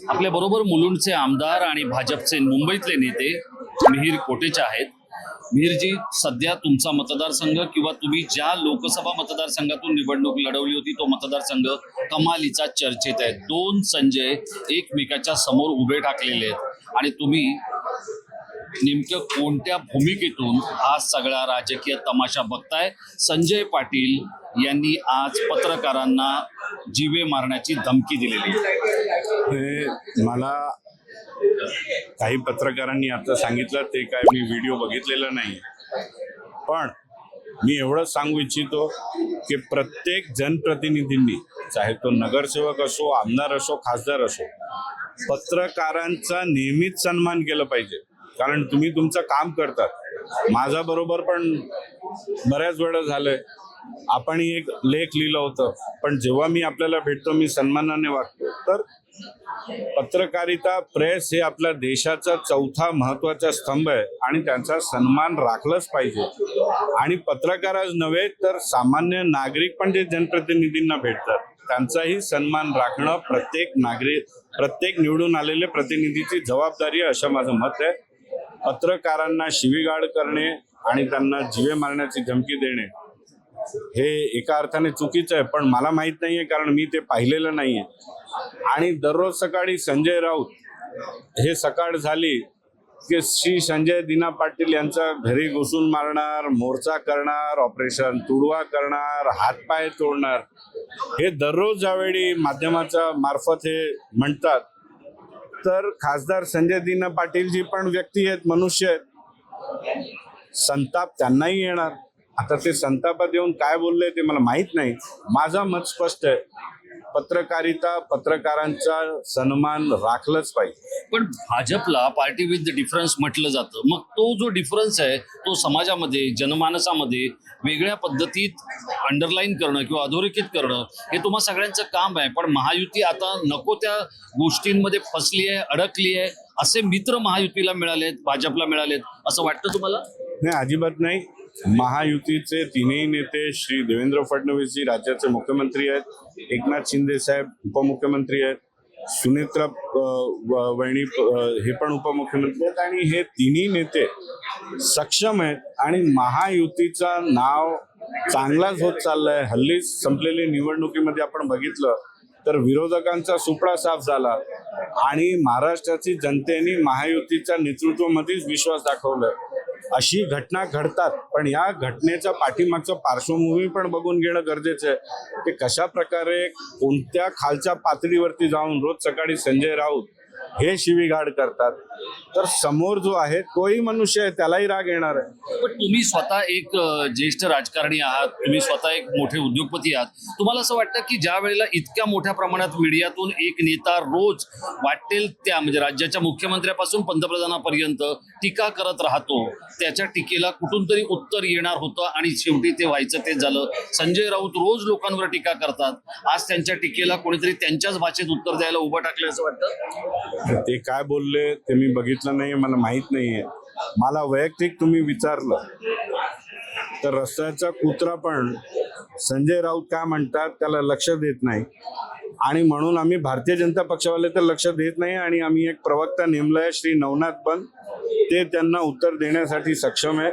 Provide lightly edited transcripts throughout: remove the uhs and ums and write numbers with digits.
आपल्या बरोबर मुलुंडचे आमदार आणि भाजपचे मुंबईतले नेते मिहिर कोटेचा आहेत। मिहिरजी, सध्या तुमचा मतदारसंघ किंवा तुम्ही ज्या लोकसभा मतदारसंघातून निवडणूक लढवली होती तो मतदारसंघ कमालीचा चर्चेत आहे। दोन संजय एकमेकाच्या समोर उभे ठाकलेले आहेत आणि तुम्ही नेमक्या कोणत्या भूमिकेतून हा सगळा राजकीय तमाशा बघताय? संजय पाटील यांनी आज पत्रकारांना जीवे मारण्याची धमकी दिलेली आहे। मला काही पत्रकारांनी आता सांगितलं ते काय मी व्हिडिओ बघितलेला नाही, पण मी एवढंच सांगू इच्छितो की प्रत्येक जनप्रतिनिधींनी, चाहे तो नगरसेवक असो, आमदार असो, खासदार असो, पत्रकारांचा नेहमीच सन्मान केला पाहिजे। कारण तुम्ही तुमचं काम करतात। माझा बरोबर पण बऱ्याच वेळा झालंय, आपण एक लेख लिहिलं होतं, पण जेव्हा मी आपल्याला भेटतो मी सन्मानाने वागतो। तर पत्रकारिता, प्रेस हे आपल्या देशाचा चौथा महत्वाचा स्तंभ आहे आणि त्यांचा सन्मान राखलाच पाहिजे। आणि पत्रकारच नव्हे तर सामान्य नागरिक पण जे जनप्रतिनिधींना भेटतात त्यांचाही सन्मान राखणं प्रत्येक निवडून आलेले प्रतिनिधीची जबाबदारी आहे, असं माझं मत आहे। पत्रकारांना शिवीगाळ करणे आणि त्यांना जीवे मारण्याची धमकी देणे हे एका अर्थाने चुकीचं आहे, पण मला माहित नाहीये कारण मी ते पाहिलेलं नाहीये। आणि दररोज सकाळी संजय राऊत हे सकाळ झाली की श्री संजय दिना पाटील यांच्या घरी घुसून मारणार, मोर्चा करणार, ऑपरेशन तुडवा करणार, हातपाय तोडणार, हे दररोज ज्यावेळी माध्यमाच्या मार्फत हे म्हणतात, तर खासदार संजय दिना पाटील जी पण व्यक्ती आहेत, मनुष्य आहेत, संताप त्यांनाही येणार। आता ते संतापात येऊन काय बोलले ते मला माहित नाही। माझं मत स्पष्ट आहे, पत्रकारिता, पत्रकारांचा सन्मान राखलंच पाहिजे। पण भाजपला पार्टी विथ द डिफरन्स म्हटलं जातं, मग तो जो डिफरन्स आहे तो समाजामध्ये, जनमानसामध्ये वेगळ्या पद्धतीत अंडरलाईन करणं किंवा अधोरेखित करणं हे तुम्हा सगळ्यांचं काम आहे। पण महायुती आता नको त्या गोष्टींमध्ये फसली आहे, अडकली आहे, असे मित्र महायुतीला मिळालेत, भाजपला मिळालेत, असं वाटतं तुम्हाला? नाही, अजिबात नाही। महायुतीचे तीनही नेते, श्री देवेंद्र फडणवीस जी राज्याचे मुख्यमंत्री आहेत, एकनाथ शिंदे साहेब उपमुख्यमंत्री आहेत, सुनेत्रा वहिनी हे पण उपमुख्यमंत्री आहेत, आणि हे तिन्ही नेते सक्षम आहेत आणि महायुतीचा नाव चांगलाच होत चाललाय। हल्ली संपलेली निवडणुकीमध्ये आपण बघितलं तर विरोधकांचा सुपडा साफ झाला आणि महाराष्ट्राची जनतेने महायुतीच्या नेतृत्वामध्येच विश्वास दाखवलाय। अशी घटना घडतात, पण या घटनेच्या पाठीमागचं पार्श्वभूमी पण बघून घेणं गरजेचं आहे की कशा प्रकारे कोणत्या खालच्या पातळीवरती जाऊन रोज सकाळी संजय राऊत हे शिवीगाळ करतात, तर समोर जो आहे तोही मनुष्य आहे, त्यालाही राग येणार आहे। पण तुम्ही स्वतः एक ज्येष्ठ राजकारणी आहात, तुम्ही स्वतः एक मोठे उद्योगपती आहात, तुम्हाला असं वाटतं की ज्या वेळेला इतक्या मोठ्या प्रमाणात मीडियातून एक नेता रोज वाटेल त्या, म्हणजे राज्याच्या मुख्यमंत्र्यापासून पंतप्रधानापर्यंत टीका करत राहतो, त्याच्या टीकेला कुठून तरी उत्तर येणार होतं आणि शेवटी ते व्हायचं तेच झालं। संजय राऊत रोज लोकांवर टीका करतात, आज त्यांच्या टीकेला कोणीतरी त्यांच्याच भाषेत उत्तर द्यायला उभं टाकलं असं वाटतं? ते काय बोलले ते मी बघितलं नाही, मला माहित नाहीये। मला वैयक्तिक तुम्ही विचारलं तर रस्त्याचा कुत्रा पण संजय राऊत काय म्हणतात त्याला लक्ष देत नाही, आणि म्हणून आम्ही भारतीय जनता पक्षावाले तर लक्ष देत नाही आणि आम्ही एक प्रवक्ता नेमलाय श्री नवनाथ पण, ते त्यांना उत्तर देण्यासाठी सक्षम आहे।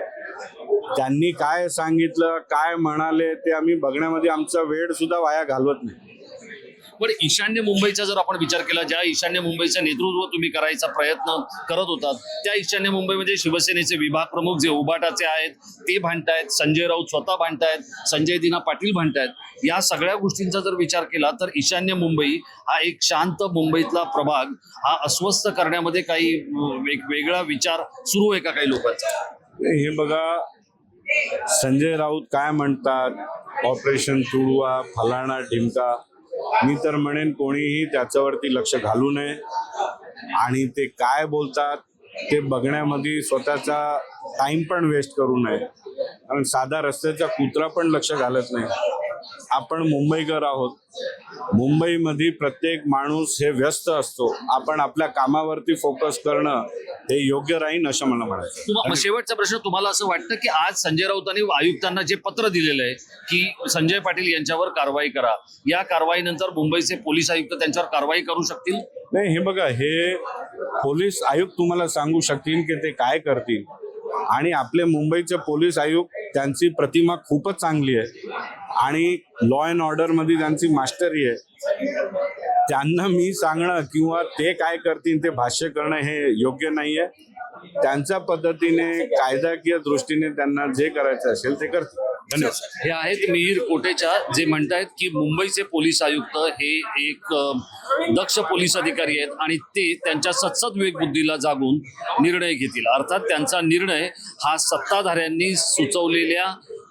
त्यांनी काय सांगितलं, काय म्हणाले ते आम्ही बघण्यामध्ये आमचा वेळ सुद्धा वाया घालवत नाही। पण ईशान्य मुंबईचा जर आपण विचार केला, ज्या ईशान्य मुंबईचं नेतृत्व तुम्ही करायचा प्रयत्न करत होतात, त्या ईशान्य मुंबईमध्ये शिवसेनेचे विभाग प्रमुख जे उबाटाचे आहेत ते भांडतायत, संजय राऊत स्वतः भांडतायत, संजय दिना पाटील भांडतायत। या सगळ्या गोष्टींचा जर विचार केला तर ईशान्य मुंबई हा एक शांत मुंबईतला प्रभाग हा अस्वस्थ करण्यामध्ये काही एक वेगळा विचार सुरू आहे का काही लोकांचा? हे बघा, संजय राऊत काय म्हणतात, ऑपरेशन तुडवा, फलाना ढिमका, मी तर म्हणेन कोणीही त्याच्यावरती लक्ष घालू नये आणि ते काय बोलतात ते बघण्यामध्ये स्वतःचा टाइम पण वेस्ट करू नये, कारण साधा रस्त्याचा कुत्रा पण लक्ष घालत नाही। आपण मुंबईकर आहोत, मुंबईमध्ये प्रत्येक माणूस हे व्यस्त असतो, आपण आपल्या कामावरती फोकस करणं हे योग्य राहील असं मला म्हणायचं। शेवटचा प्रश्न, तुम्हाला असं वाटतं की आज संजय राऊतांनी आयुक्तांना जे पत्र दिलेलं आहे की संजय पाटील यांच्यावर कारवाई करा, या कारवाईनंतर मुंबईचे पोलीस आयुक्त त्यांच्यावर कारवाई करू शकतील? नाही, हे बघा, हे पोलीस आयुक्त तुम्हाला सांगू शकतील की ते काय करतील. आणि आपले मुंबईचे पोलीस आयुक्त, त्यांची प्रतिमा खूपच चांगली आहे आणि लॉ अँड ऑर्डर मध्ये त्यांची मास्टरी आहे. त्यांना मी सांगणं किंवा ते काय करतील ते भाष्य करणं हे योग्य नाही आहे. त्यांच्या पद्धतीने कायदाकीय दृष्टीने त्यांना जे करायचं असेल ते करतील. धन्यवाद. हे आहेत मिहीर कोटेचा, जे म्हणतायत की मुंबईचे पोलीस आयुक्त हे एक दक्ष पोलीस अधिकारी आहेत आणि ते त्यांच्या सत्सद विवेकबुद्धीला जागून निर्णय घेतील. अर्थात त्यांचा निर्णय हा सत्ताधाऱ्यांनी सुचवलेल्या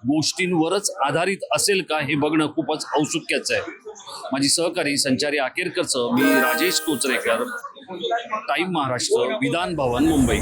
गोष्टींवरच आधारित असेल का हे बघणं खूपच औत्सुक्याचं आहे. माझी सहकारी संचारी आकेरकरचं मी राजेश कोचरेकर, टाइम महाराष्ट्र, विधान भवन, मुंबई.